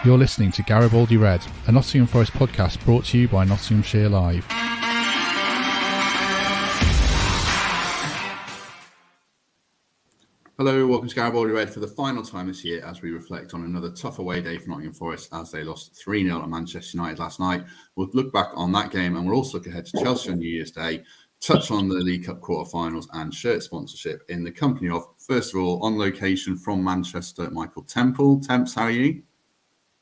You're listening to Garibaldi Red, a Nottingham Forest podcast brought to you by Nottinghamshire Live. Hello, welcome to Garibaldi Red for the final time this year as we reflect on another tough away day for Nottingham Forest as they lost 3-0 at Manchester United last night. We'll look back on that game and we'll also look ahead to Chelsea on New Year's Day, touch on the League Cup quarterfinals and shirt sponsorship in the company of, first of all, on location from Manchester, Michael Temple. Temps, how are you?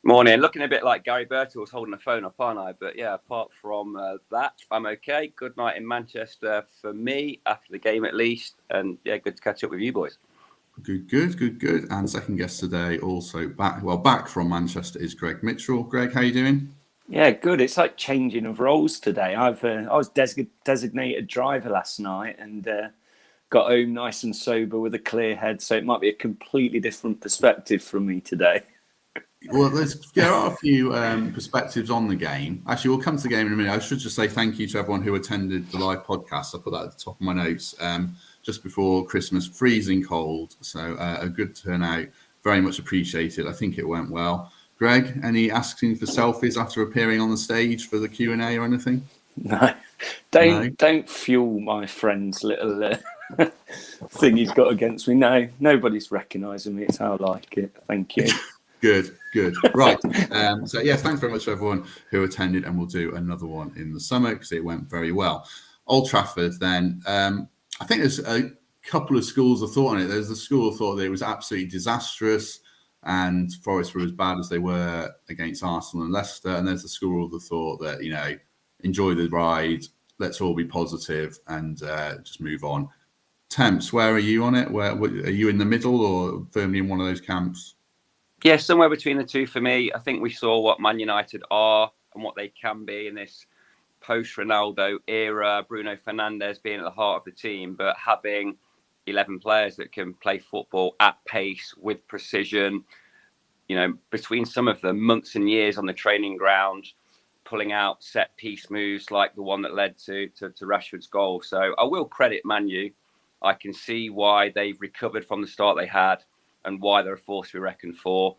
Morning. Looking a bit like Gary Birtles holding the phone up, aren't I? But yeah, apart from that, I'm okay. Good night in Manchester for me, after the game at least. And yeah, good to catch up with you boys. Good. And second guest today, also back from Manchester, is Greg Mitchell. Greg, how you doing? Yeah, good. It's like changing of roles today. I was designated driver last night and got home nice and sober with a clear head. So it might be a completely different perspective from me today. Well, there are a few perspectives on the game. Actually, we'll come to the game in a minute. I should just say thank you to everyone who attended the live podcast. I put that at the top of my notes just before Christmas, freezing cold. So a good turnout, very much appreciated. I think it went well. Greg, any asking for selfies after appearing on the stage for the Q&A or anything? No, don't fuel my friend's little thing he's got against me. No, nobody's recognising me. It's how I like it. Thank you. Good. Right. So, yeah, thanks very much to everyone who attended, and we'll do another one in the summer because it went very well. Old Trafford, then. I think there's a couple of schools of thought on it. There's the school of thought that it was absolutely disastrous and Forest were as bad as they were against Arsenal and Leicester. And there's the school of the thought that, you know, enjoy the ride, let's all be positive and just move on. Temps, where are you on it? Where are you in the middle or firmly in one of those camps? Yeah, somewhere between the two for me. I think we saw what Man United are and what they can be in this post-Ronaldo era. Bruno Fernandes being at the heart of the team, but having 11 players that can play football at pace with precision. You know, between some of them, months and years on the training ground, pulling out set-piece moves like the one that led to Rashford's goal. So I will credit Man U. I can see why they've recovered from the start they had and why they're a force to be reckoned for.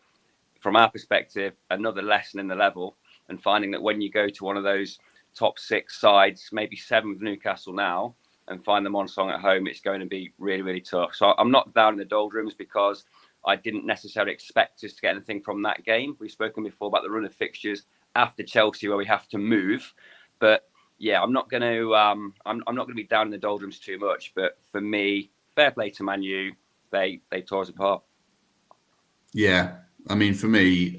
From our perspective, another lesson in the level and finding that when you go to one of those top six sides, maybe seven with Newcastle now, and find them on song at home, it's going to be really, really tough. So I'm not down in the doldrums because I didn't necessarily expect us to get anything from that game. We've spoken before about the run of fixtures after Chelsea where we have to move. But yeah, I'm not going to I'm not going to be down in the doldrums too much. But for me, fair play to Man U. They tore us apart. Yeah, I mean, for me,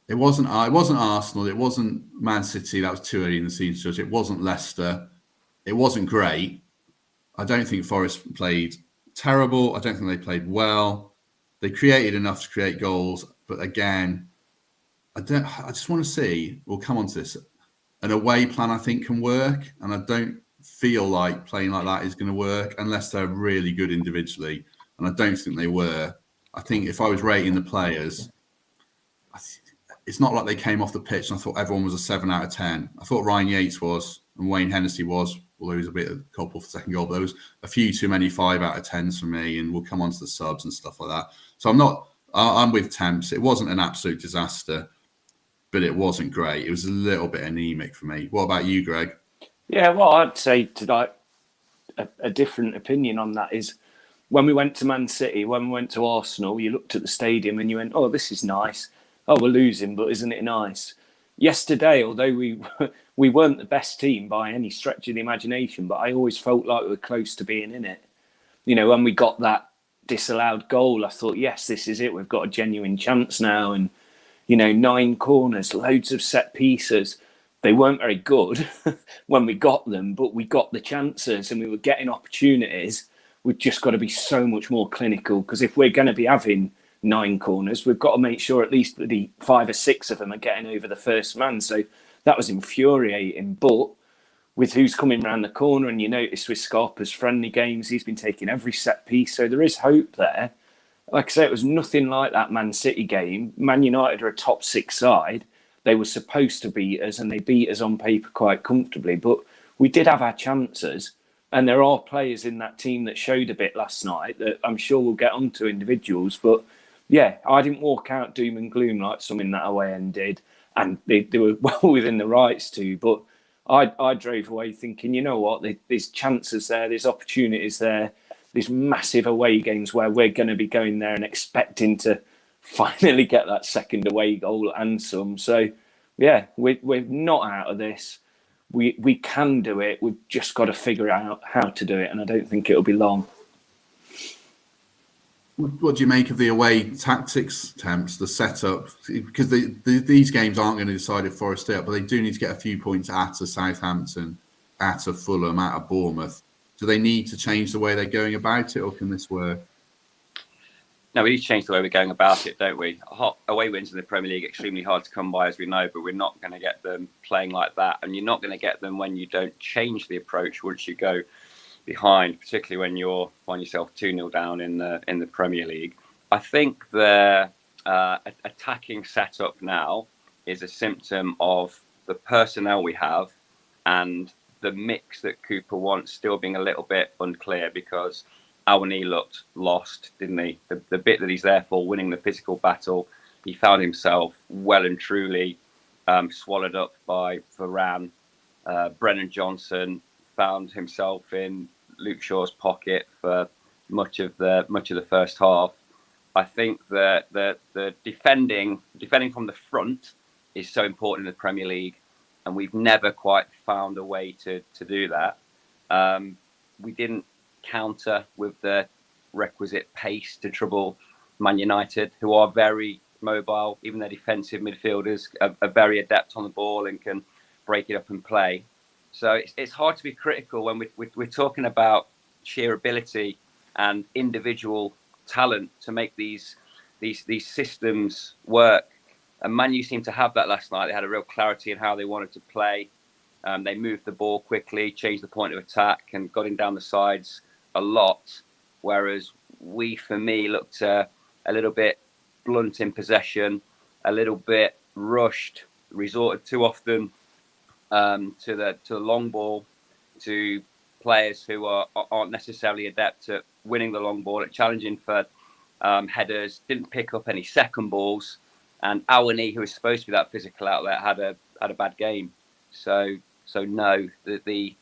it wasn't Arsenal, it wasn't Man City. That was too early in the season to judge. It wasn't Leicester. It wasn't great. I don't think Forest played terrible. I don't think they played well. They created enough to create goals, but again, I just want to see. We'll come on to this. An away plan, I think, can work, and I don't feel like playing like that is going to work unless they're really good individually, and I don't think they were. I think if I was rating the players, it's not like they came off the pitch and I thought everyone was a 7 out of 10. I thought Ryan Yates was and Wayne Hennessy was, although he was a bit of a couple for the second goal, but there was a few too many 5 out of 10s for me, and we'll come on to the subs and stuff like that. So I'm with Temps. It wasn't an absolute disaster, but it wasn't great. It was a little bit anemic for me. What about you, Greg? Yeah, well, I'd say tonight a different opinion on that is when we went to Man City, when we went to Arsenal, you looked at the stadium and you went, oh, this is nice. Oh, we're losing, but isn't it nice? Yesterday, although we weren't the best team by any stretch of the imagination, but I always felt like we were close to being in it. You know, when we got that disallowed goal, I thought, yes, this is it. We've got a genuine chance now. And, you know, 9 corners, loads of set pieces. They weren't very good when we got them, but we got the chances and we were getting opportunities. We've just got to be so much more clinical, because if we're going to be having 9 corners, we've got to make sure at least the 5 or 6 of them are getting over the first man. So that was infuriating. But with who's coming around the corner, and you notice with Scarpa's friendly games, he's been taking every set piece. So there is hope there. Like I say, it was nothing like that Man City game. Man United are a top 6 side. They were supposed to beat us, and they beat us on paper quite comfortably. But we did have our chances. And there are players in that team that showed a bit last night that I'm sure we'll get onto individuals. But yeah, I didn't walk out doom and gloom like some in that away end did, and they were well within the rights to. But I drove away thinking, you know what, there's chances there, there's opportunities there, there's massive away games where we're going to be going there and expecting to finally get that second away goal and some. So, yeah, we're not out of this. We can do it. We've just got to figure out how to do it, and I don't think it'll be long. What do you make of the away tactics, Temps, the setup? Because these games aren't going to decide if Forest stay up, but they do need to get a few points at a Southampton, at a Fulham, at a Bournemouth. Do they need to change the way they're going about it, or can this work? No, we need to change the way we're going about it, don't we? Away wins in the Premier League are extremely hard to come by, as we know, but we're not going to get them playing like that. And you're not going to get them when you don't change the approach once you go behind, particularly when you find yourself 2-0 down in the Premier League. I think the attacking setup now is a symptom of the personnel we have and the mix that Cooper wants still being a little bit unclear, because Awani looked lost, didn't he? The bit that he's there for, winning the physical battle, he found himself well and truly swallowed up by Varane. Brennan Johnson found himself in Luke Shaw's pocket for much of the first half. I think that the defending from the front is so important in the Premier League, and we've never quite found a way to do that. We didn't counter with the requisite pace to trouble Man United, who are very mobile. Even their defensive midfielders are very adept on the ball and can break it up and play. So it's hard to be critical when we're talking about sheer ability and individual talent to make these systems work. And Man U seemed to have that last night. They had a real clarity in how they wanted to play. They moved the ball quickly, changed the point of attack, and got in down the sides a lot. Whereas we, for me, looked a little bit blunt in possession, a little bit rushed, resorted too often to the long ball, to players who aren't necessarily adept at winning the long ball, at challenging for headers, didn't pick up any second balls, and Awani, who is supposed to be that physical outlet, had a bad game. So no, some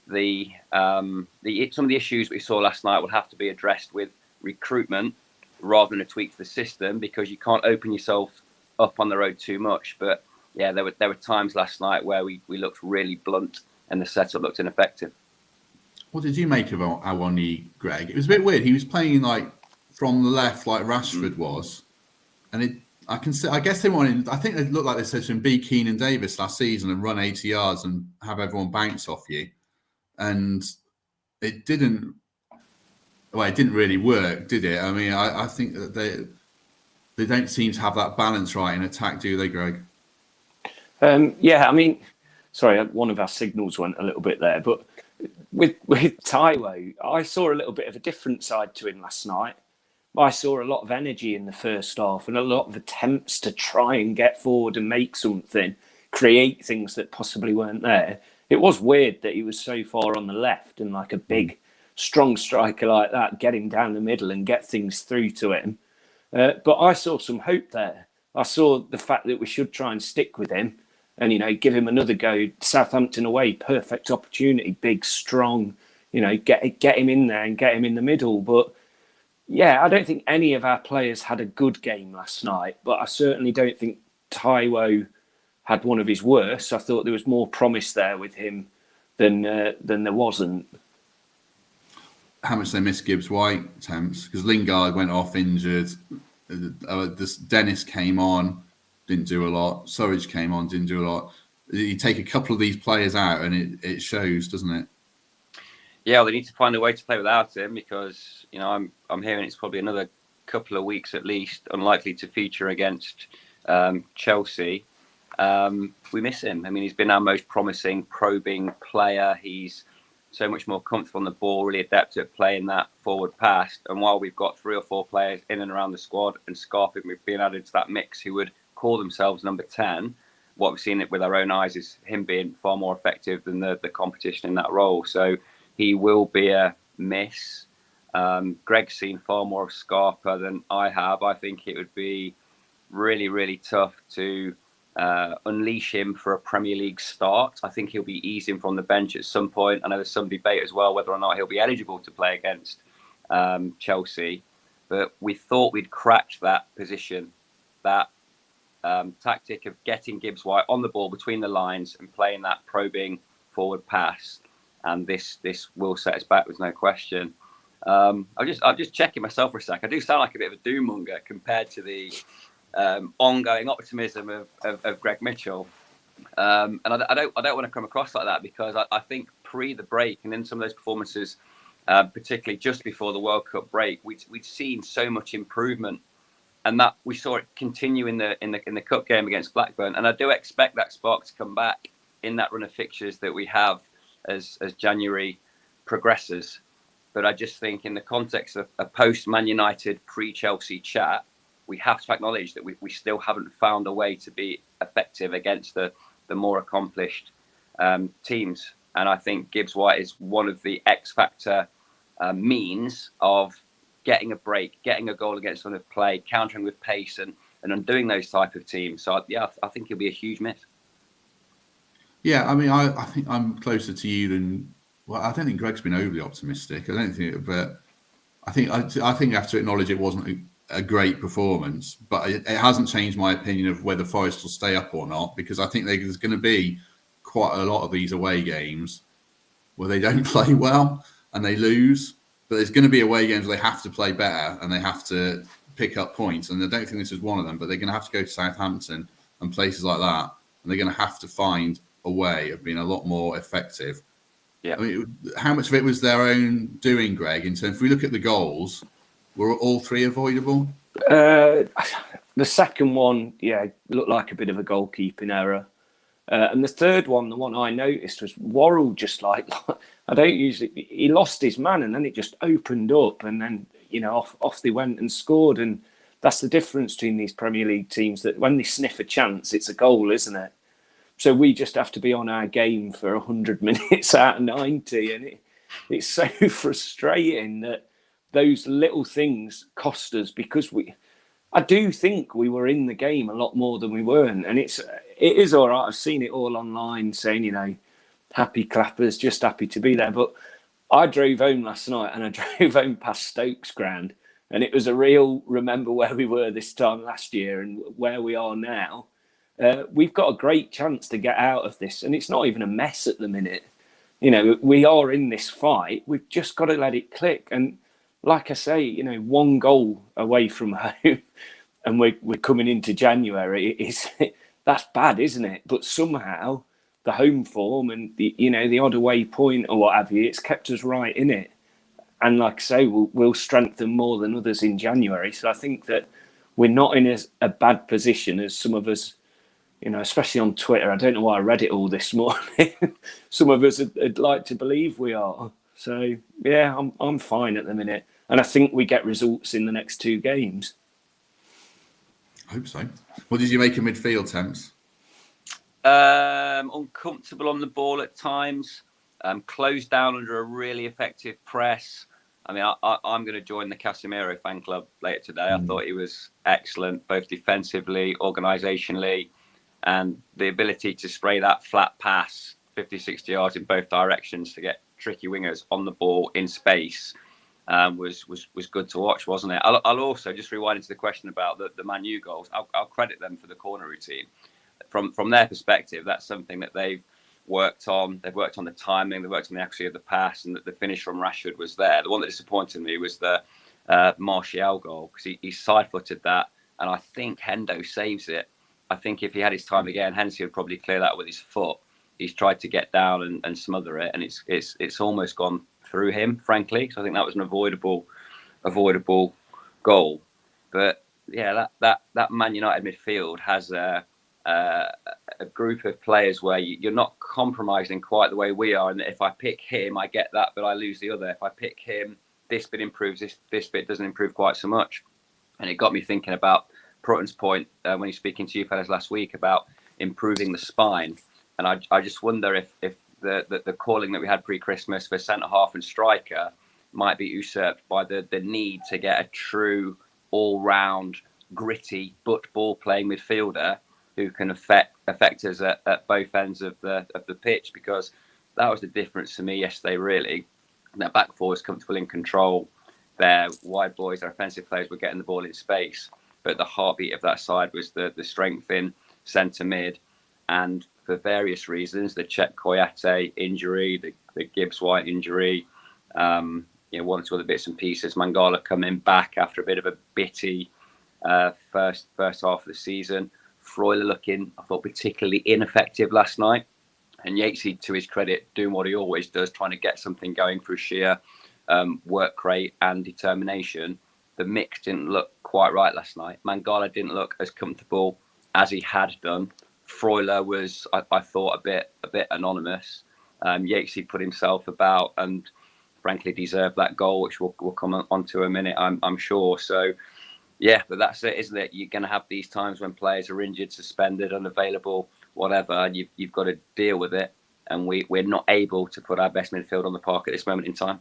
of the issues we saw last night will have to be addressed with recruitment rather than a tweak to the system, because you can't open yourself up on the road too much. But yeah, there were times last night where we looked really blunt and the setup looked ineffective. What did you make of Awani, Greg? It was a bit weird. He was playing like from the left, like Rashford was, and I guess they wanted. I think it looked like they said to him, "Be Keenan Davis last season and run 80 yards and have everyone bounce off you," and it didn't. Well, it didn't really work, did it? I mean, I think that they don't seem to have that balance right in attack, do they, Greg? Yeah, I mean, sorry, one of our signals went a little bit there, but with Taiwo, I saw a little bit of a different side to him last night. I saw a lot of energy in the first half and a lot of attempts to try and get forward and make something, create things that possibly weren't there. It was weird that he was so far on the left, and like a big, strong striker like that, get him down the middle and get things through to him. But I saw some hope there. I saw the fact that we should try and stick with him and, give him another go. Southampton away, perfect opportunity, big, strong, get him in there and get him in the middle. But yeah, I don't think any of our players had a good game last night, but I certainly don't think Taiwo had one of his worst. I thought there was more promise there with him than there wasn't. How much they missed Gibbs White, Temps, because Lingard went off injured. Dennis came on, didn't do a lot. Surridge came on, didn't do a lot. You take a couple of these players out, and it shows, doesn't it? Yeah, well, they need to find a way to play without him, because I'm hearing it's probably another couple of weeks at least, unlikely to feature against Chelsea. We miss him. I mean, he's been our most promising, probing player. He's so much more comfortable on the ball, really adept at playing that forward pass. And while we've got 3 or 4 players in and around the squad, and Scarpa being added to that mix who would call themselves number 10, what we've seen it with our own eyes is him being far more effective than the competition in that role. So he will be a miss. Greg's seen far more of Scarpa than I have. I think it would be really, really tough to unleash him for a Premier League start. I think he'll be easing from the bench at some point. I know there's some debate as well whether or not he'll be eligible to play against Chelsea. But we thought we'd cracked that position, that tactic of getting Gibbs White on the ball between the lines and playing that probing forward pass. And this will set us back, there's no question. I'm just checking myself for a sec. I do sound like a bit of a doom monger compared to the ongoing optimism of Greg Mitchell, and I don't want to come across like that, because I think pre the break and in some of those performances, particularly just before the World Cup break, we'd seen so much improvement, and that we saw it continue in the cup game against Blackburn, and I do expect that spark to come back in that run of fixtures that we have as January progresses. But I just think in the context of a post-Man United pre-Chelsea chat, we have to acknowledge that we still haven't found a way to be effective against the more accomplished teams. And I think Gibbs White is one of the X-factor means of getting a break, getting a goal against run of play, countering with pace and undoing those type of teams. So, I think he'll be a huge miss. Yeah, I mean, I think I'm closer to you than... Well, I don't think Greg's been overly optimistic. I don't think, but I think you have to acknowledge it wasn't a great performance, but it hasn't changed my opinion of whether Forest will stay up or not, because I think there's going to be quite a lot of these away games where they don't play well and they lose, but there's going to be away games where they have to play better and they have to pick up points, and I don't think this is one of them, but they're going to have to go to Southampton and places like that, and they're going to have to find a way of being a lot more effective. Yeah. I mean, how much of it was their own doing, Greg, in terms, if we look at the goals, were all three avoidable? The second one, looked like a bit of a goalkeeping error. And the third one, the one I noticed, was Worrell just he lost his man, and then it just opened up, and then, off they went and scored. And that's the difference between these Premier League teams, that when they sniff a chance, it's a goal, isn't it? So we just have to be on our game for 100 minutes out of 90. And it's so frustrating that those little things cost us, because I do think we were in the game a lot more than we weren't. And it is all right. I've seen it all online saying, happy clappers, just happy to be there. But I drove home last night, and I drove home past Stokes Ground, and it was a real remember where we were this time last year and where we are now. We've got a great chance to get out of this, and it's not even a mess at the minute. We are in this fight. We've just got to let it click. And like I say, one goal away from home, and we're coming into January. That's bad, isn't it? But somehow the home form and the odd away point or what have you, it's kept us right in it. And like I say, we'll strengthen more than others in January. So I think that we're not in a bad position as some of us. Especially on Twitter, I don't know why I read it all this morning. Some of us would like to believe we are. So, I'm fine at the minute. And I think we get results in the next two games. I hope so. What did you make of midfield, Temps? Uncomfortable on the ball at times. Closed down under a really effective press. I mean, I'm going to join the Casemiro fan club later today. I thought he was excellent, both defensively, organisationally. And the ability to spray that flat pass 50, 60 yards in both directions to get tricky wingers on the ball in space was good to watch, wasn't it? I'll also just rewind into the question about the Man U goals. I'll credit them for the corner routine. From their perspective, that's something that they've worked on. They've worked on the timing, they've worked on the accuracy of the pass, and that the finish from Rashford was there. The one that disappointed me was the Martial goal, because he side-footed that, and I think Hendo saves it. I think if he had his time again, Hensey would probably clear that with his foot. He's tried to get down and smother it, and it's almost gone through him, frankly. So I think that was an avoidable goal. But that Man United midfield has a group of players where you're not compromising quite the way we are. And if I pick him, I get that, but I lose the other. If I pick him, this bit improves, this bit doesn't improve quite so much. And it got me thinking about Prutton's point when he's speaking to you fellas last week about improving the spine, and I just wonder if the calling that we had pre-Christmas for centre half and striker might be usurped by the need to get a true all-round, gritty, but ball-playing midfielder who can affect us at both ends of the pitch, because that was the difference to me yesterday, really. Their back four was comfortable in control. Their wide boys, their offensive players were getting the ball in space. But the heartbeat of that side was the strength in centre mid. And for various reasons, the Czech Koyate injury, the Gibbs White injury, one or two other bits and pieces, Mangala coming back after a bit of a bitty first half of the season. Freuler looking, I thought, particularly ineffective last night. And Yatesy, to his credit, doing what he always does, trying to get something going through sheer work rate and determination. The mix didn't look quite right last night. Mangala didn't look as comfortable as he had done. Freuler was, I thought, a bit anonymous. Yatesy put himself about and frankly deserved that goal, which we'll come on to a minute, I'm sure. So, yeah, but that's it, isn't it? You're going to have these times when players are injured, suspended, unavailable, whatever, and you've got to deal with it. And we're not able to put our best midfield on the park at this moment in time.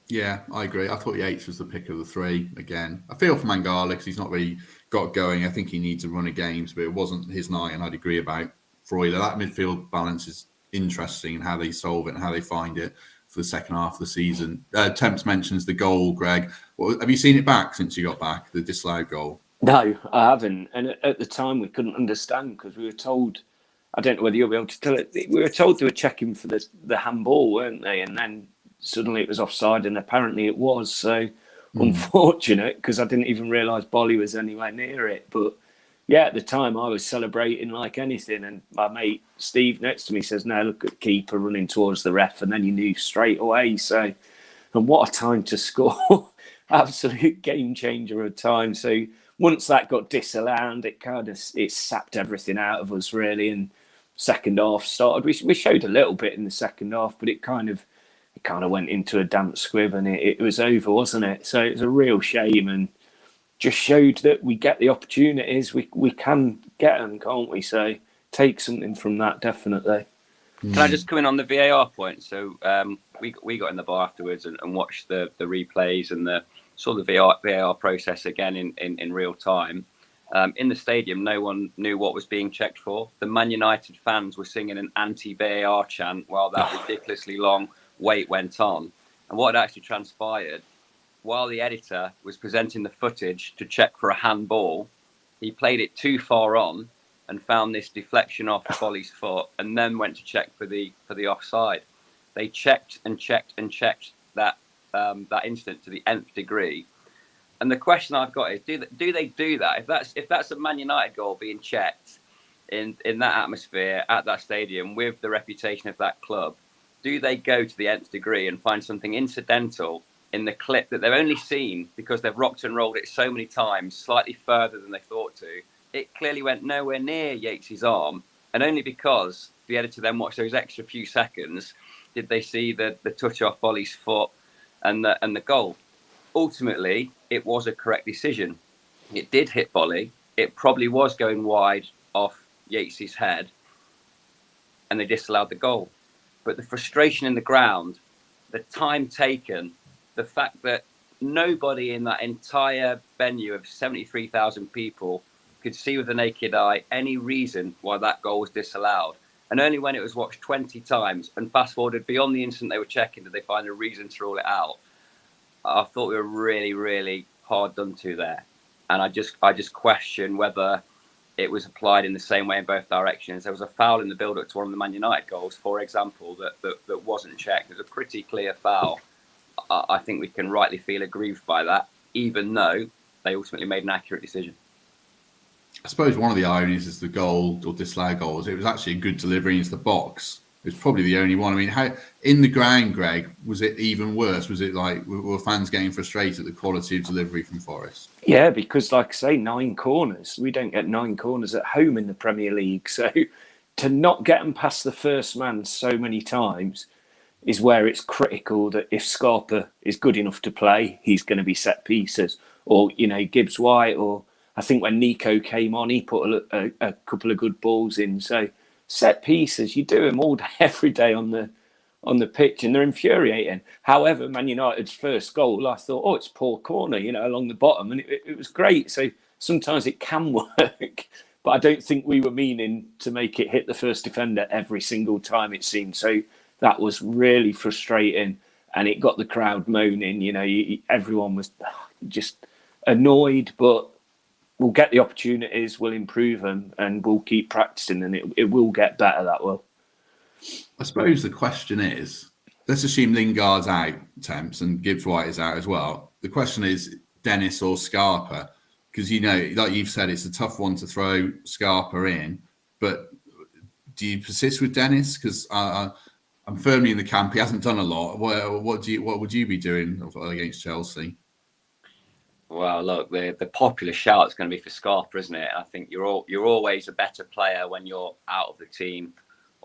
Yeah, I agree. I thought Yates was the pick of the three again. I feel for Mangala because he's not really got going. I think he needs a run of games, but it wasn't his night, and I'd agree about Freuler. That midfield balance is interesting and how they solve it and how they find it for the second half of the season. Temps mentions the goal, Greg. Have you seen it back since you got back, the disallowed goal? No, I haven't. And at the time, we couldn't understand because we were told, I don't know whether you'll be able to tell it, we were told they were checking for the handball, weren't they? And then suddenly it was offside, and apparently it was. So unfortunate, because I didn't even realise Bolly was anywhere near it. But yeah, at the time I was celebrating like anything, and my mate Steve next to me says, "No, look at the keeper running towards the ref," and then you knew straight away. So, and what a time to score! Absolute game changer of time. So once that got disallowed, it sapped everything out of us really. And second half started. We showed a little bit in the second half, but it kind of went into a damp squib, and it was over, wasn't it? So it was a real shame, and just showed that we get the opportunities, we can get them, can't we? So take something from that, definitely. Can I just come in on the VAR point? So we got in the bar afterwards and watched the replays and saw the VAR process again in real time. In the stadium, no one knew what was being checked for. The Man United fans were singing an anti-VAR chant while that ridiculously long wait went on. And what had actually transpired, while the editor was presenting the footage to check for a handball, he played it too far on and found this deflection off Bolly's foot, and then went to check for the offside. They checked and checked and checked that incident to the nth degree. And the question I've got is, do they do that? If that's a Man United goal being checked in that atmosphere at that stadium with the reputation of that club, do they go to the nth degree and find something incidental in the clip that they've only seen because they've rocked and rolled it so many times, slightly further than they thought to? It clearly went nowhere near Yates' arm, and only because the editor then watched those extra few seconds did they see the touch off Bolly's foot and the goal. Ultimately, it was a correct decision. It did hit Bolly. It probably was going wide off Yates' head, and they disallowed the goal. But the frustration in the ground, the time taken, the fact that nobody in that entire venue of 73,000 people could see with the naked eye any reason why that goal was disallowed. And only when it was watched 20 times and fast forwarded beyond the instant they were checking did they find a reason to rule it out. I thought we were really, really hard done to there. And I just question whether it was applied in the same way in both directions. There was a foul in the build-up to one of the Man United goals, for example, that wasn't checked. It was a pretty clear foul. I think we can rightly feel aggrieved by that, even though they ultimately made an accurate decision. I suppose one of the ironies is the goal or disallowed goals. It was actually a good delivery into the box. It was probably the only one. I mean, how in the ground, Greg, was it even worse? Was it like, were fans getting frustrated at the quality of delivery from Forest? Yeah, because like I say, 9 corners. We don't get 9 corners at home in the Premier League. So to not get them past the first man so many times is where it's critical that if Scarpa is good enough to play, he's going to be set pieces. Or, Gibbs White, or I think when Nico came on, he put a couple of good balls in. So set pieces, you do them all day, every day on the on the pitch, and they're infuriating. However, Man United's first goal, I thought, oh, it's Paul Corner, along the bottom, and it was great. So sometimes it can work, but I don't think we were meaning to make it hit the first defender every single time, it seemed. So that was really frustrating, and it got the crowd moaning. Everyone was just annoyed, but we'll get the opportunities, we'll improve them, and we'll keep practicing, and it will get better, that will. I suppose the question is, let's assume Lingard's out, Temps, and Gibbs White is out as well. The question is Dennis or Scarpa, because, like you've said, it's a tough one to throw Scarpa in, but do you persist with Dennis? Because I'm firmly in the camp. He hasn't done a lot. What would you be doing against Chelsea? Well, look, the popular shout is going to be for Scarpa, isn't it? I think you're always a better player when you're out of the team,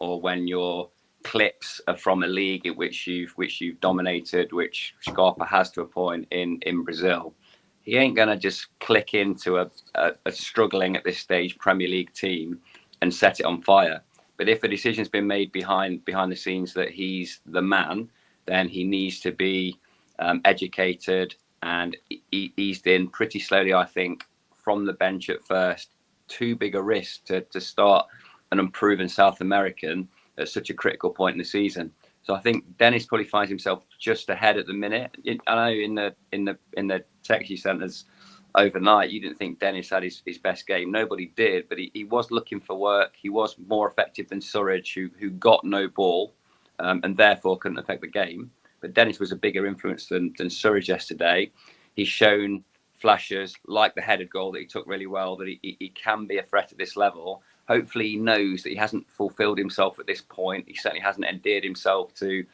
or when your clips are from a league in which you've dominated, which Scarpa has to a point in Brazil. He ain't going to just click into a struggling at this stage Premier League team and set it on fire. But if a decision's been made behind the scenes that he's the man, then he needs to be educated and eased in pretty slowly, I think, from the bench at first. Too big a risk to start an unproven South American at such a critical point in the season. So I think Dennis probably finds himself just ahead at the minute. I know in the text you sent us overnight, you didn't think Dennis had his best game. Nobody did, but he was looking for work. He was more effective than Surridge, who got no ball and therefore couldn't affect the game. But Dennis was a bigger influence than Surridge yesterday. He's shown flashes like the headed goal that he took really well, that he can be a threat at this level. Hopefully he knows that he hasn't fulfilled himself at this point. He certainly hasn't endeared himself to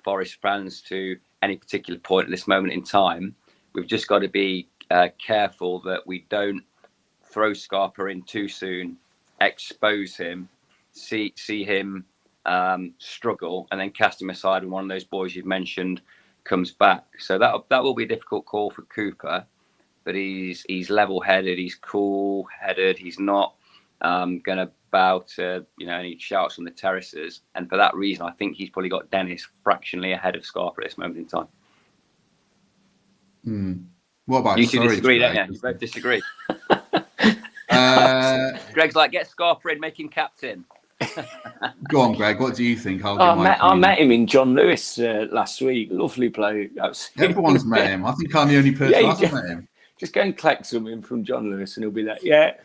Forest fans to any particular point at this moment in time. We've just got to be careful that we don't throw Scarpa in too soon, expose him, see him struggle, and then cast him aside when one of those boys you've mentioned comes back. So that will be a difficult call for Cooper, but he's level-headed, he's cool-headed, he's not going to bow to any shouts on the terraces, and for that reason I think he's probably got Dennis fractionally ahead of Scarpa at this moment in time. What about you two Surridge, disagree, Greg? don't you? You both disagree. Greg's like, get Scarpa in, make him captain. Go on, Greg. What do you think? I met him in John Lewis last week. Lovely bloke. Everyone's met him. I think I'm the only person who hasn't met him. Just go and collect something from John Lewis and he'll be like, yeah,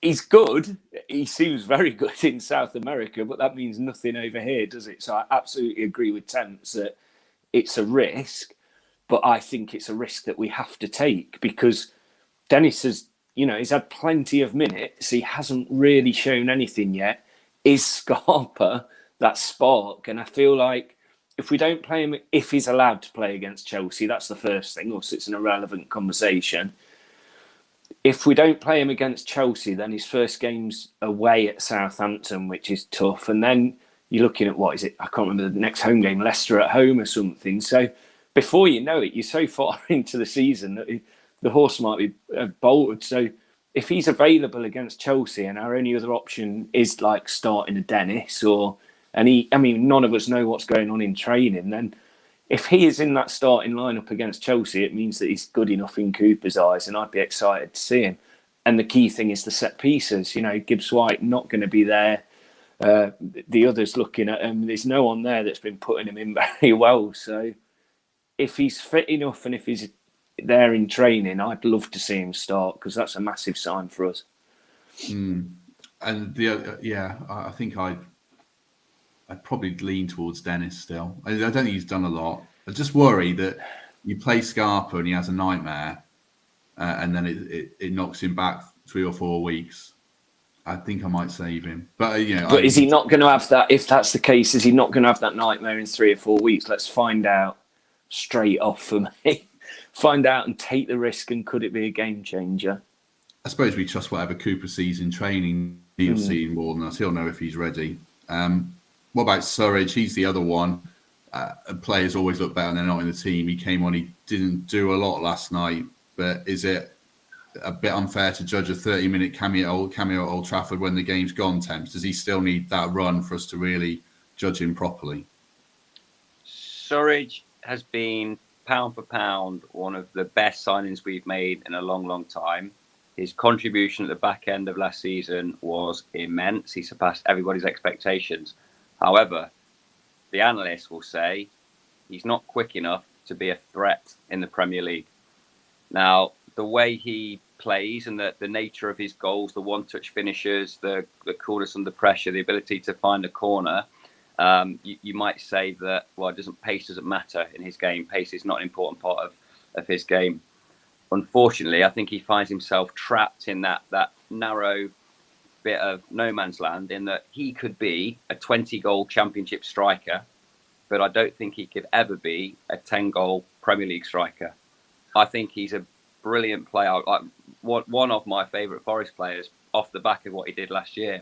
he's good. He seems very good in South America, but that means nothing over here, does it? So I absolutely agree with Temps that it's a risk, but I think it's a risk that we have to take because Dennis has, he's had plenty of minutes. He hasn't really shown anything yet. Is Scarpa that spark? And I feel like if we don't play him, if he's allowed to play against Chelsea, that's the first thing, or it's an irrelevant conversation. If we don't play him against Chelsea, then his first game's away at Southampton, which is tough. And then you're looking at, what is it? I can't remember the next home game, Leicester at home or something. So before you know it, you're so far into the season that the horse might be bolted. So if he's available against Chelsea and our only other option is like starting a Dennis none of us know what's going on in training, then if he is in that starting lineup against Chelsea, it means that he's good enough in Cooper's eyes, and I'd be excited to see him. And the key thing is the set pieces. Gibbs White not going to be there. The others looking at him, there's no one there that's been putting him in very well. So if he's fit enough and if he's there in training, I'd love to see him start because that's a massive sign for us. And I think I'd probably lean towards Dennis still. I don't think he's done a lot. I just worry that you play Scarpa and he has a nightmare, and then it knocks him back 3 or 4 weeks. I think I might save him, but is he not going to have that? If that's the case, is he not going to have that nightmare in 3 or 4 weeks? Let's find out straight off for me. Find out and take the risk, and could it be a game changer? I suppose we trust whatever Cooper sees in training. He'll see more than us. He'll know if he's ready. What about Surridge? He's the other one. Players always look better when they're not in the team. He came on, he didn't do a lot last night, but is it a bit unfair to judge a 30-minute cameo at Old Trafford when the game's gone, Temps? Does he still need that run for us to really judge him properly? Surridge has been, pound for pound, one of the best signings we've made in a long, long time. His contribution at the back end of last season was immense. He surpassed everybody's expectations. However, the analysts will say he's not quick enough to be a threat in the Premier League. Now, the way he plays and the nature of his goals, the one-touch finishes, the coolness under pressure, the ability to find a corner, you might say that, well, pace doesn't matter in his game. Pace is not an important part of his game. Unfortunately, I think he finds himself trapped in that narrow bit of no man's land, in that he could be a 20-goal Championship striker, but I don't think he could ever be a 10-goal Premier League striker. I think he's a brilliant player, like one of my favourite Forest players, off the back of what he did last year.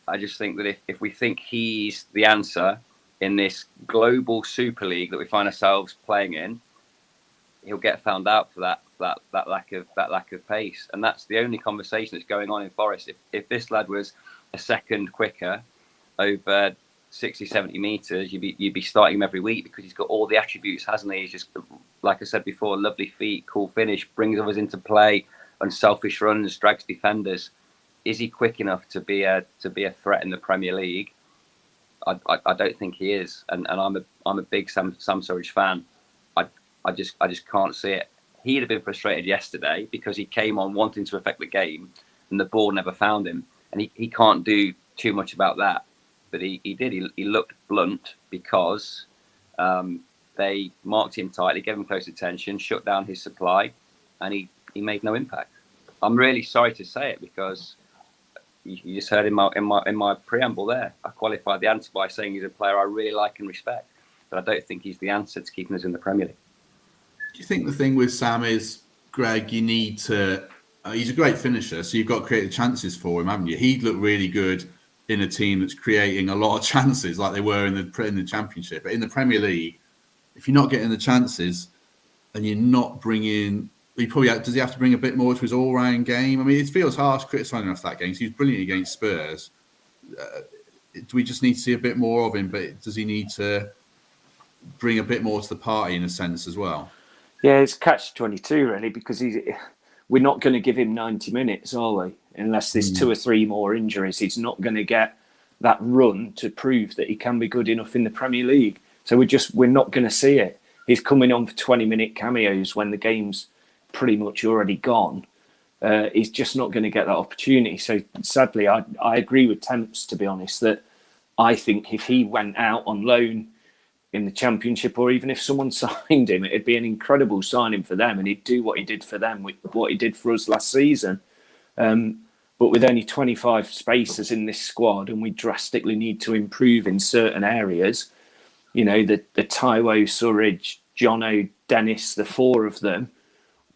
I just think that if we think he's the answer in this global Super League that we find ourselves playing in, he'll get found out for that lack of pace, and that's the only conversation that's going on in Forest. If this lad was a second quicker over 60, 70 metres, you'd be starting him every week, because he's got all the attributes, hasn't he? He's just, like I said before, lovely feet, cool finish, brings others into play, unselfish runs, drags defenders. Is he quick enough to be a threat in the Premier League? I don't think he is, and I'm a big Sam Surridge fan. I just can't see it. He'd have been frustrated yesterday because he came on wanting to affect the game, and the ball never found him, and he can't do too much about that. But he did. He looked blunt because they marked him tightly, gave him close attention, shut down his supply, and he made no impact. I'm really sorry to say it, because you just heard in my preamble there, I qualified the answer by saying he's a player I really like and respect, but I don't think he's the answer to keeping us in the Premier League. Do you think the thing with Sam is, Greg, you need to... he's a great finisher, so you've got to create the chances for him, haven't you? He'd look really good in a team that's creating a lot of chances, like they were in the Championship. But in the Premier League, if you're not getting the chances and you're not bringing... does he have to bring a bit more to his all-round game? I mean, it feels harsh criticising him after that game. He was brilliant against Spurs. Do we just need to see a bit more of him? But does he need to bring a bit more to the party in a sense as well? Yeah, it's catch-22 really, because we're not going to give him 90 minutes, are we? Unless there's 2 or 3 more injuries, he's not going to get that run to prove that he can be good enough in the Premier League. So we're not going to see it. He's coming on for 20-minute cameos when the game's pretty much already gone. He's just not going to get that opportunity. So sadly, I agree with Temps, to be honest, that I think if he went out on loan in the Championship, or even if someone signed him, it'd be an incredible signing for them, and he'd do what he did for them, what he did for us last season. But with only 25 spaces in this squad, and we drastically need to improve in certain areas, you know, the Taiwo, Surridge, Jono, Dennis, the 4 of them,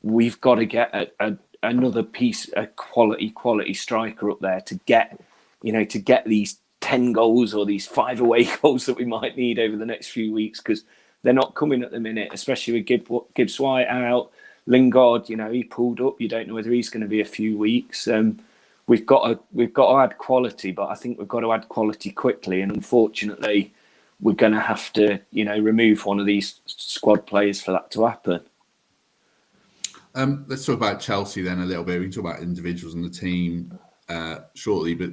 we've got to get another piece, a quality striker up there to get these 10 goals or these 5 away goals that we might need over the next few weeks, because they're not coming at the minute, especially with Gibbs White out. Lingard, he pulled up. You don't know whether he's going to be a few weeks. We've got to add quality, but I think we've got to add quality quickly. And unfortunately, we're going to have to, remove one of these squad players for that to happen. Let's talk about Chelsea then a little bit. We can talk about individuals in the team shortly, but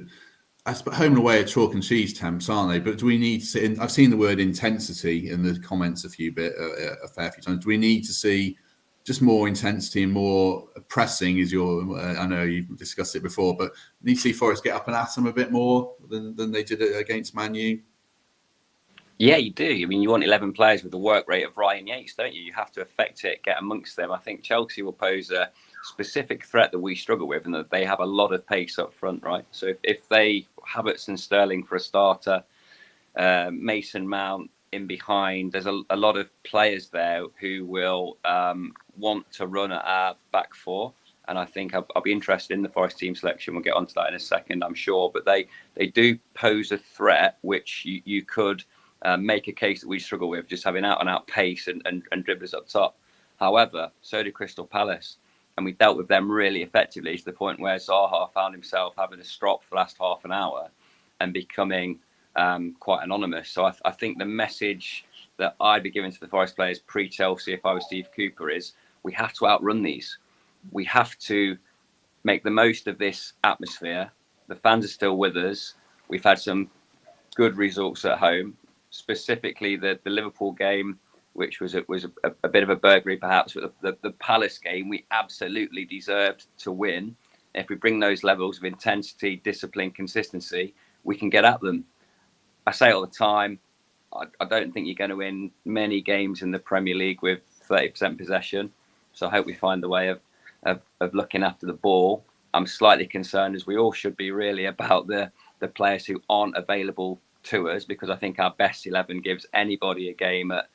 home and away are chalk and cheese, Temps, aren't they? But do we need to see? I've seen the word intensity in the comments a fair few times. Do we need to see just more intensity and more pressing? I know you've discussed it before, but need to see Forest get up and at them a bit more than they did against Man U? Yeah, you do. I mean, you want 11 players with the work rate of Ryan Yates, don't you? You have to affect it, get amongst them. I think Chelsea will pose a specific threat that we struggle with, and that they have a lot of pace up front, right? So if they, Havertz and Sterling for a starter, Mason Mount in behind, there's a lot of players there who will want to run at our back 4. And I think I'll be interested in the Forest team selection. We'll get onto that in a second, I'm sure. But they do pose a threat, which you could make a case that we struggle with, just having out-and-out pace and dribblers up top. However, so did Crystal Palace, and we dealt with them really effectively, to the point where Zaha found himself having a strop for the last half an hour and becoming quite anonymous. So I think the message that I'd be giving to the Forest players pre-Chelsea, if I was Steve Cooper, is we have to outrun these. We have to make the most of this atmosphere. The fans are still with us. We've had some good results at home, specifically the Liverpool game, which was a bit of a burglary perhaps, but the Palace game we absolutely deserved to win. If we bring those levels of intensity, discipline, consistency, we can get at them. I say it all the time, I don't think you're going to win many games in the Premier League with 30% possession. So I hope we find a way of looking after the ball. I'm slightly concerned, as we all should be really, about the players who aren't available to us, because I think our best 11 gives anybody a game at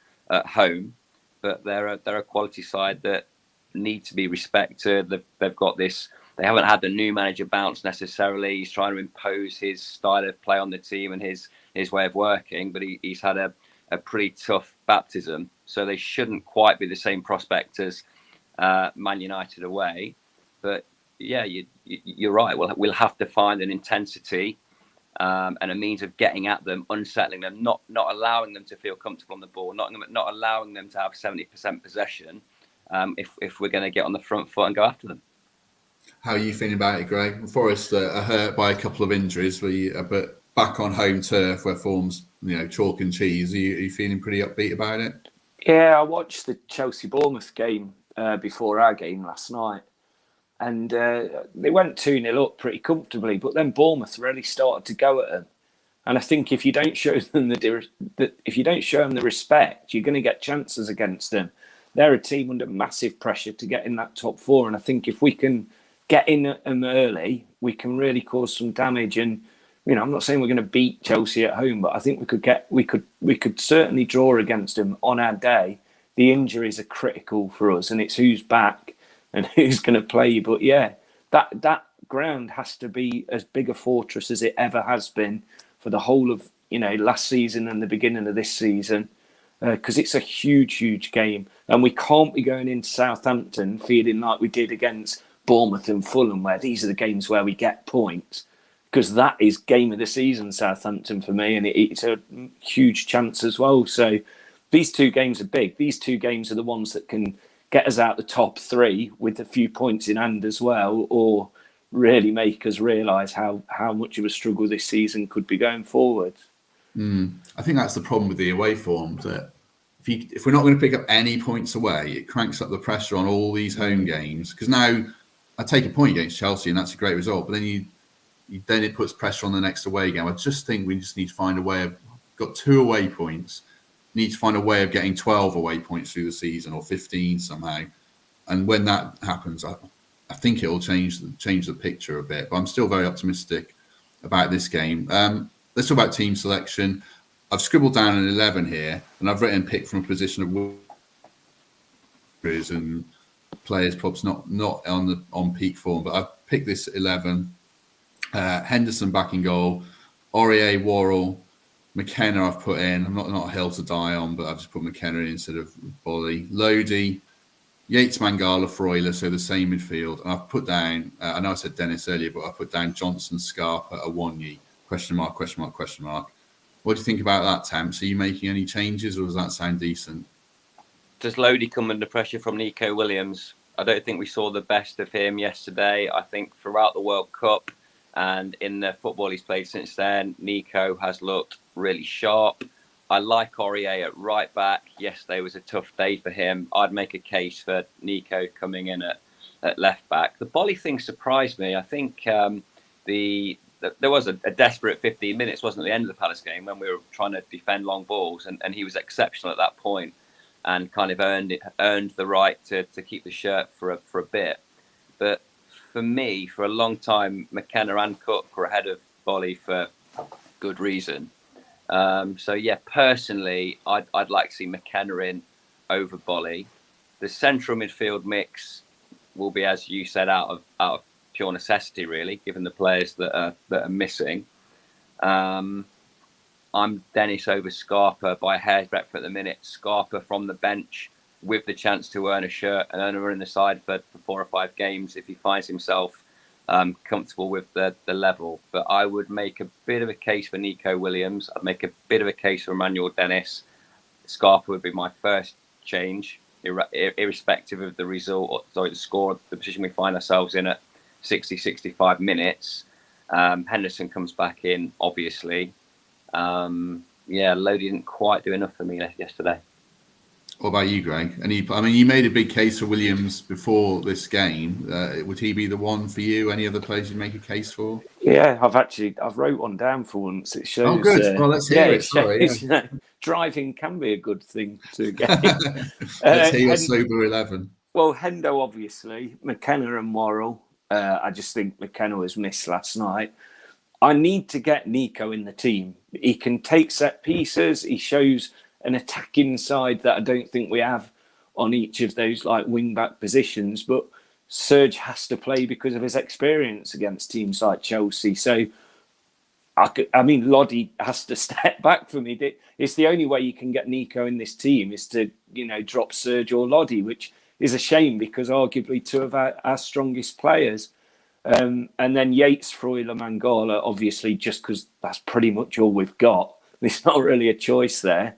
home. But they're a quality side that need to be respected. They've got this. They haven't had the new manager bounce necessarily. He's trying to impose his style of play on the team and his way of working, but he's had a pretty tough baptism. So they shouldn't quite be the same prospect as Man United away. But yeah, you're right. We'll have to find an intensity and a means of getting at them, unsettling them, not allowing them to feel comfortable on the ball, not allowing them to have 70% possession. If we're going to get on the front foot and go after them. How are you feeling about it, Greg? Forest are hurt by a couple of injuries, but back on home turf where form's chalk and cheese. Are you feeling pretty upbeat about it? Yeah, I watched the Chelsea-Bournemouth game before our game last night, and they went 2-0 up pretty comfortably, but then Bournemouth really started to go at them. And I think if you don't show them the respect, you're going to get chances against them. They're a team under massive pressure to get in that top four, and I think if we can get in at them early, we can really cause some damage. And I'm not saying we're going to beat Chelsea at home, but I think we could certainly draw against them on our day. The injuries are critical for us, and it's who's back and who's going to play. But yeah, that ground has to be as big a fortress as it ever has been for the whole of last season and the beginning of this season, because it's a huge game, and we can't be going into Southampton feeling like we did against Bournemouth and Fulham, where these are the games where we get points, because that is game of the season, Southampton, for me, and it's a huge chance as well. So these two games are big. These two games are the ones that can get us out the top three with a few points in hand as well, or really make us realise how much of a struggle this season could be going forward. I think that's the problem with the away form, that if we're not going to pick up any points away, it cranks up the pressure on all these home games. Because now I take a point against Chelsea, and that's a great result. But then then it puts pressure on the next away game. I just think we just need to find a way of got 2 away points. Need to find a way of getting 12 away points through the season, or 15 somehow. And when that happens, I think it'll change the picture a bit. But I'm still very optimistic about this game. Let's talk about team selection. I've scribbled down an 11 here, and I've written pick from a position of and players perhaps not on peak form. But I've picked this 11. Henderson back in goal, Aurier, Worrell, McKenna I've put in. I'm not a hill to die on, but I've just put McKenna in instead of Bolly. Lodi, Yates, Mangala, Freuler, so the same midfield. And I've put down, I know I said Dennis earlier, but I put down Johnson, Scarpa, Awonyi, question mark. What do you think about that, Tamps? Are you making any changes, or does that sound decent? Does Lodi come under pressure from Nico Williams? I don't think we saw the best of him yesterday. I think throughout the World Cup and in the football he's played since then, Nico has looked really sharp. I like Aurier at right back. Yesterday was a tough day for him. I'd make a case for Nico coming in at left back. The Bolly thing surprised me. I think there was a desperate 15 minutes, wasn't it, at the end of the Palace game, when we were trying to defend long balls, and he was exceptional at that point and kind of earned the right to keep the shirt for a bit. But for me, for a long time, McKenna and Cook were ahead of Bolly for good reason. So yeah, personally, I'd like to see McKenna in over Bolly. The central midfield mix will be, as you said, out of pure necessity, really, given the players that are missing. I'm Dennis over Scarpa by a hair's breadth at the minute. Scarpa from the bench with the chance to earn a shirt and earn a run in the side for 4 or 5 games if he finds himself comfortable with the level. But I would make a bit of a case for Nico Williams. I'd make a bit of a case for Emmanuel Dennis. Scarpa would be my first change, irrespective of the result, or sorry, the score, the position we find ourselves in at 60, 65 minutes. Henderson comes back in, obviously. Lodi didn't quite do enough for me yesterday. What about you, Greg? You made a big case for Williams before this game. Would he be the one for you? Any other players you make a case for? Yeah, I've wrote one down for once. It shows. Oh, good. Well, let's hear it. Sorry. Shows, driving can be a good thing to get. Let's hear your sober 11. Well, Hendo, obviously. McKenna and Worrell. I just think McKenna was missed last night. I need to get Nico in the team. He can take set pieces. He shows an attacking side that I don't think we have on each of those like wing back positions. But Surridge has to play because of his experience against teams like Chelsea. So, Lodi has to step back for me. It's the only way you can get Nico in this team is to, drop Surridge or Lodi, which is a shame because arguably two of our strongest players. And then Yates, Freuler, Mangala, obviously, just because that's pretty much all we've got. There's not really a choice there.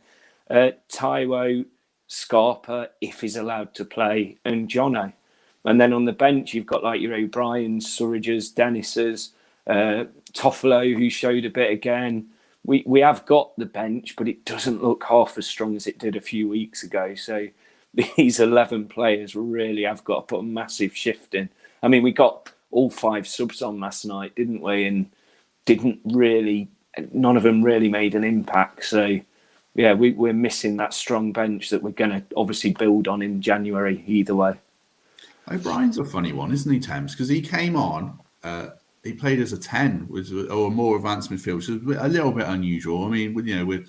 Taiwo, Scarpa, if he's allowed to play, and Jono. And then on the bench, you've got like your O'Briens, Surridges, Dennis's, Toffolo, who showed a bit again. We have got the bench, but it doesn't look half as strong as it did a few weeks ago. So these 11 players really have got to put a massive shift in. We got all 5 subs on last night, didn't we? And none of them really made an impact. So, yeah, we're missing that strong bench that we're going to obviously build on in January either way. O'Brien's a funny one, isn't he, Thames? Because he came on, he played as a 10, or a more advanced midfield, which is a little bit unusual. We're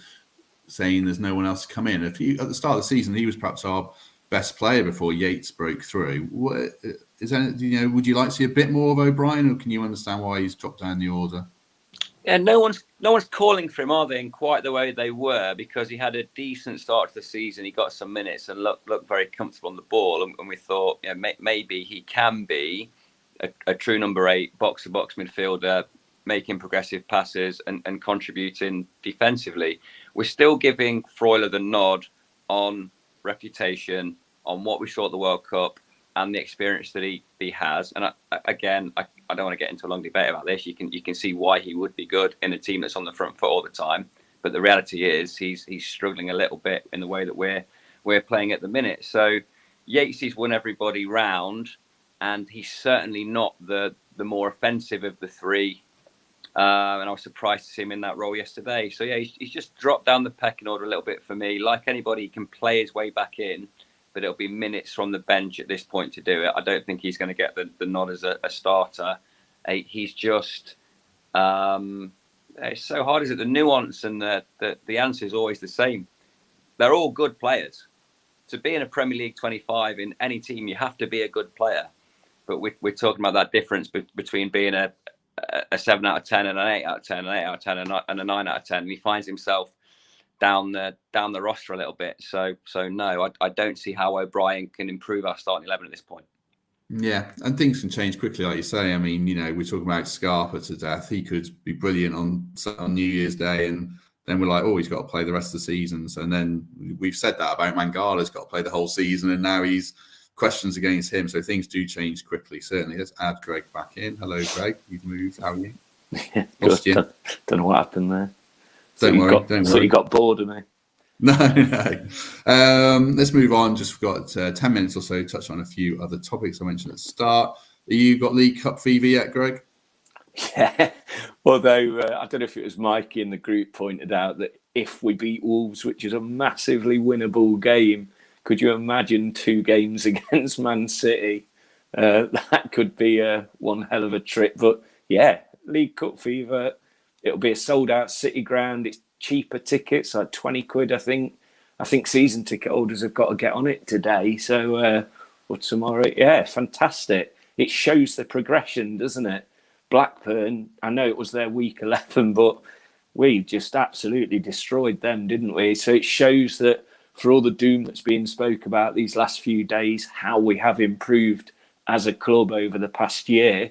saying there's no one else to come in. At the start of the season, he was perhaps our best player before Yates broke through. Would you like to see a bit more of O'Brien, or can you understand why he's dropped down the order? Yeah, no one's calling for him, are they, in quite the way they were, because he had a decent start to the season. He got some minutes and looked very comfortable on the ball, and we thought maybe he can be a true number 8 box-to-box midfielder, making progressive passes and contributing defensively. We're still giving Freuler the nod on reputation, on what we saw at the World Cup, and the experience that he has. And I don't want to get into a long debate about this. You can see why he would be good in a team that's on the front foot all the time. But the reality is he's struggling a little bit in the way that we're playing at the minute. So Yates won everybody round, and he's certainly not the more offensive of the 3. And I was surprised to see him in that role yesterday. So yeah, he's just dropped down the pecking order a little bit for me. Like anybody, he can play his way back in, but it'll be minutes from the bench at this point to do it. I don't think he's going to get the nod as a starter. He's just it's so hard, is it? The nuance and the answer is always the same. They're all good players. To be in a Premier League 25 in any team, you have to be a good player. But we're talking about that difference between being a 7 out of 10 and an 8 out of 10, an 8 out of 10 and a 9 out of 10. And he finds himself down the roster a little bit. So no, I don't see how O'Brien can improve our starting 11 at this point. Yeah, and things can change quickly, like you say. We're talking about Scarpa to death. He could be brilliant on New Year's Day, and then we're like, oh, he's got to play the rest of the seasons. And then we've said that about Mangala's got to play the whole season, and now he's questions against him. So things do change quickly, certainly. Let's add Greg back in. Hello, Greg. You've moved. How are you? Lost you. Don't know what happened there. Don't worry. So you got bored of me. No. Let's move on. Just got 10 minutes or so to touch on a few other topics I mentioned at the start. You got League Cup fever yet, Greg? Yeah. Although I don't know if it was Mikey in the group pointed out that if we beat Wolves, which is a massively winnable game, could you imagine 2 games against Man City? That could be one hell of a trip. But yeah, League Cup fever. It'll be a sold-out City ground. It's cheaper tickets, like 20 quid, I think. I think season ticket holders have got to get on it today. So, or tomorrow. Yeah, fantastic. It shows the progression, doesn't it? Blackburn, I know it was their week 11, but we just absolutely destroyed them, didn't we? So it shows that for all the doom that's been spoke about these last few days, how we have improved as a club over the past year.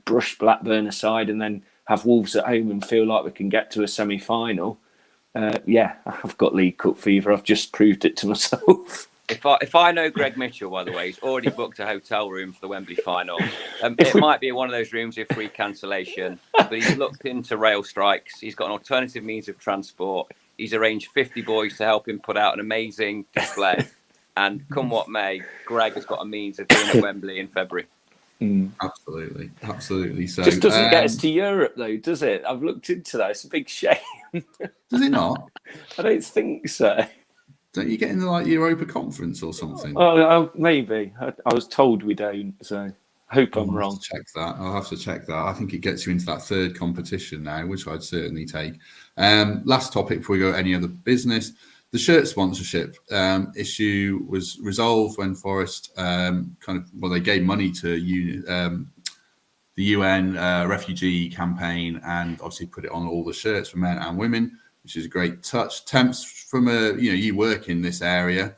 brush Blackburn aside and then have Wolves at home and feel like we can get to a semi-final. I've got League Cup fever. I've just proved it to myself. If I know Greg Mitchell, by the way, he's already booked a hotel room for the Wembley final. It might be one of those rooms with free cancellation, but he's looked into rail strikes. He's got an alternative means of transport. He's arranged 50 boys to help him put out an amazing display. And come what may, Greg has got a means of being at Wembley in February. Absolutely. So just doesn't get us to Europe, though, does it? I've looked into that. It's a big shame. Does it not? I don't think so. Don't you get in the Europa Conference or something? Oh, maybe. I was told we don't, so I hope I'm wrong. I'll have to check that. I think it gets you into that third competition now, which I'd certainly take. Last topic before we go any other business. The shirt sponsorship issue was resolved when Forest they gave money to the UN refugee campaign and obviously put it on all the shirts for men and women, which is a great touch. Temps, from you work in this area.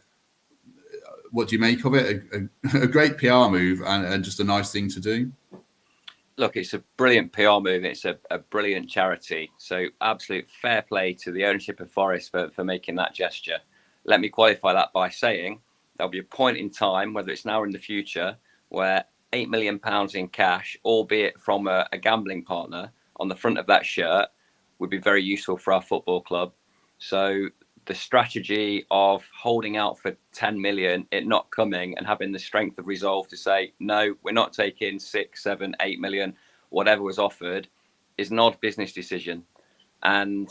What do you make of it? A great PR move and just a nice thing to do. Look, it's a brilliant PR move. It's a brilliant charity. So absolute fair play to the ownership of Forest for making that gesture. Let me qualify that by saying there'll be a point in time, whether it's now or in the future, where £8 million in cash, albeit from a gambling partner, on the front of that shirt would be very useful for our football club. So the strategy of holding out for 10 million, it not coming, and having the strength of resolve to say, no, we're not taking 6, 7, 8 million, whatever was offered, is not a business decision. And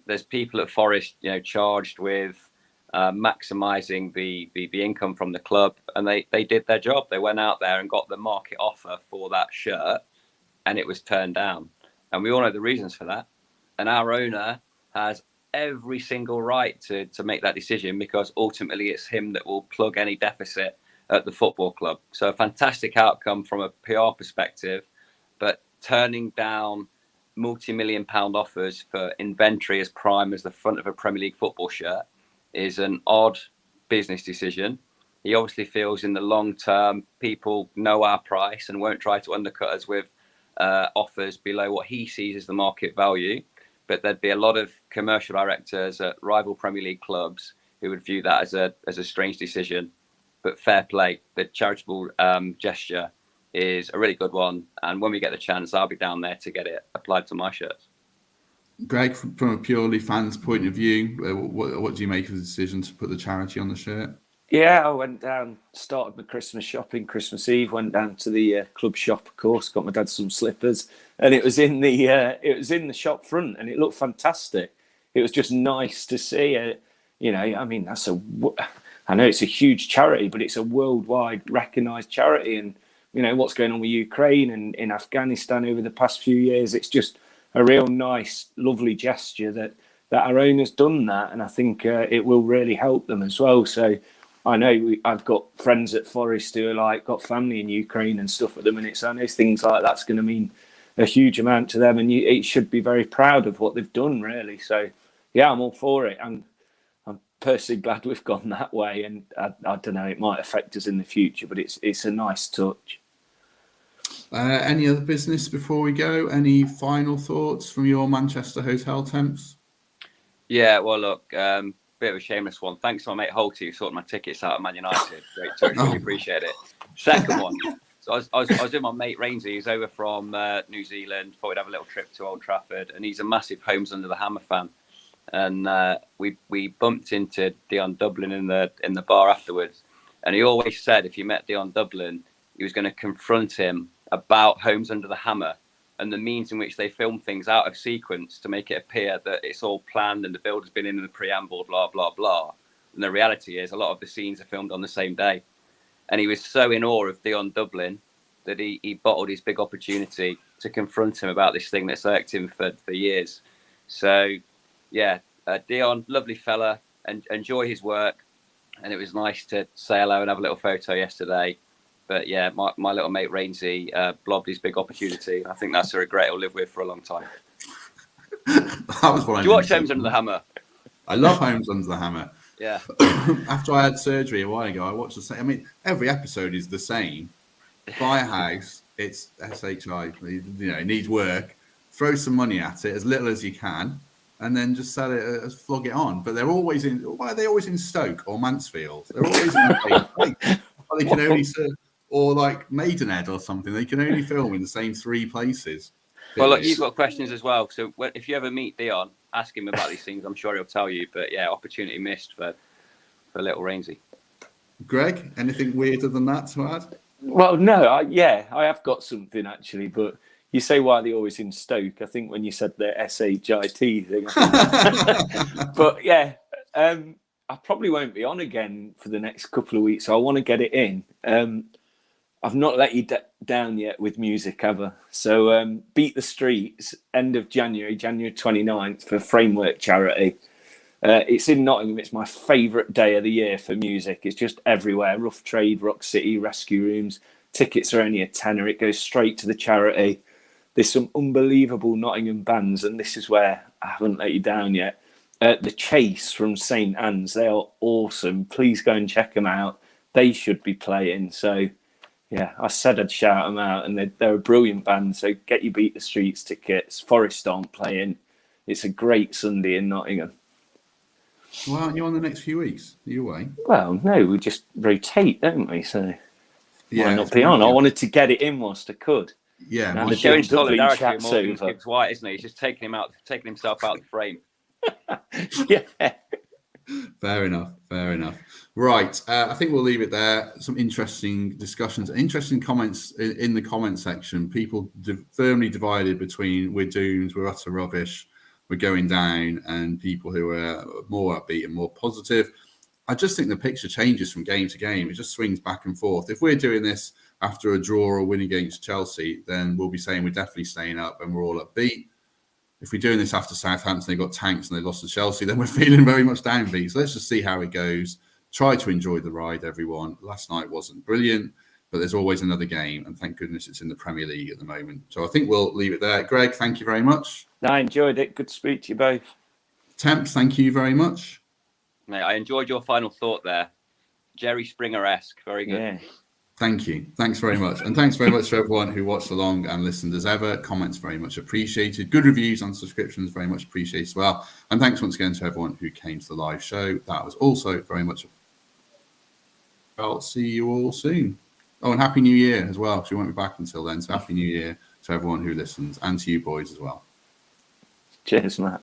there's people at Forest, charged with maximising the income from the club, and they did their job. They went out there and got the market offer for that shirt, and it was turned down. And we all know the reasons for that. And our owner has every single right to make that decision, because ultimately it's him that will plug any deficit at the football club. So a fantastic outcome from a PR perspective, but turning down multi-million pound offers for inventory as prime as the front of a Premier League football shirt is an odd business decision. He obviously feels in the long term people know our price and won't try to undercut us with offers below what he sees as the market value. But there'd be a lot of commercial directors at rival Premier League clubs who would view that as a strange decision. But fair play, the charitable gesture is a really good one. And when we get the chance, I'll be down there to get it applied to my shirts. Greg, from a purely fans point of view, what do you make of the decision to put the charity on the shirt? Yeah, I went down, started my Christmas shopping, Christmas Eve, went down to the club shop, of course, got my dad some slippers, and it was in the shop front, and it looked fantastic. It was just nice to see it. I know it's a huge charity, but it's a worldwide recognised charity, and what's going on with Ukraine and in Afghanistan over the past few years, it's just a real nice, lovely gesture that our owner's done that, and I think it will really help them as well. So I know I've got friends at Forest who are got family in Ukraine and stuff at the minute. So I know things like that's going to mean a huge amount to them, and it should be very proud of what they've done, really. So yeah, I'm all for it. I'm personally glad we've gone that way, and I don't know, it might affect us in the future, but it's a nice touch. Any other business before we go? Any final thoughts from your Manchester hotel temps? Yeah, well, look, bit of a shameless one. Thanks to my mate Holty who sorted my tickets out at Man United. Great touch, really appreciate it. Second one. So I was with my mate Rainsy, who's over from New Zealand. Thought we'd have a little trip to Old Trafford, and he's a massive Homes Under the Hammer fan. And we bumped into Dion Dublin in the bar afterwards, and he always said if you met Dion Dublin, he was going to confront him about Homes Under the Hammer and the means in which they film things out of sequence to make it appear that it's all planned and the build has been in the preamble, blah, blah, blah. And the reality is a lot of the scenes are filmed on the same day. And he was so in awe of Dion Dublin that he bottled his big opportunity to confront him about this thing that's irked him for years. So, yeah, Dion, lovely fella, and enjoy his work. And it was nice to say hello and have a little photo yesterday. But yeah, my little mate Rainsy blobbed his big opportunity. I think that's a regret he'll live with for a long time. That was what Do you watch Homes Under the Hammer? I love Homes Under the Hammer. Yeah. After I had surgery a while ago, I watched the same. I mean, every episode is the same, buy a house. It's SHI. It needs work. Throw some money at it, as little as you can, and then just sell it, flog it on. But they're always in. Why are they always in Stoke or Mansfield? They're always in the same place. They can only serve, or like Maidenhead or something. They can only film in the same 3 places. Well, look, you've got questions as well. So if you ever meet Dion, ask him about these things. I'm sure he'll tell you. But yeah, opportunity missed for little Rainsy. Greg, anything weirder than that to add? Well, no, I have got something actually, but you say why are they always in Stoke? I think when you said the SHIT thing, but yeah, I probably won't be on again for the next couple of weeks, so I want to get it in. I've not let you down yet with music ever. So Beat the Streets, end of January 29th for Framework Charity. It's in Nottingham. It's my favourite day of the year for music. It's just everywhere. Rough Trade, Rock City, Rescue Rooms. Tickets are only £10. It goes straight to the charity. There's some unbelievable Nottingham bands, and this is where I haven't let you down yet. The Chase from St Anne's. They are awesome. Please go and check them out. They should be playing. So, yeah, I said I'd shout them out, and they're a brilliant band. So get your Beat the Streets tickets. Forest aren't playing. It's a great Sunday in Nottingham. Well, aren't you on the next few weeks? Are you away? Well, no, we just rotate, don't we? So why not be on? I wanted to get it in whilst I could. Yeah, now he's showing solidarity with Morgan Gibbs White, isn't he? He's just taking himself out of the frame. Yeah. Fair enough. Right, I think we'll leave it there. Some interesting discussions, interesting comments in the comment section. People firmly divided between we're doomed, we're utter rubbish, we're going down, and people who are more upbeat and more positive. I just think the picture changes from game to game. It just swings back and forth. If we're doing this after a draw or win against Chelsea, then we'll be saying we're definitely staying up and we're all upbeat. If we're doing this after Southampton, they got tanked and they lost to Chelsea, then we're feeling very much downbeat. So let's just see how it goes. Try to enjoy the ride, everyone. Last night wasn't brilliant, but there's always another game. And thank goodness it's in the Premier League at the moment. So I think we'll leave it there. Greg, thank you very much. I enjoyed it. Good to speak to you both. Temps, thank you very much. Mate, I enjoyed your final thought there. Jerry Springer-esque. Very good. Yeah. Thank you. Thanks very much. And thanks very much to everyone who watched along and listened as ever. Comments very much appreciated. Good reviews and subscriptions very much appreciated as well. And thanks once again to everyone who came to the live show. That was also very much. I'll see you all soon. Oh, and Happy New Year as well. She won't be back until then. So Happy New Year to everyone who listens and to you boys as well. Cheers, Matt.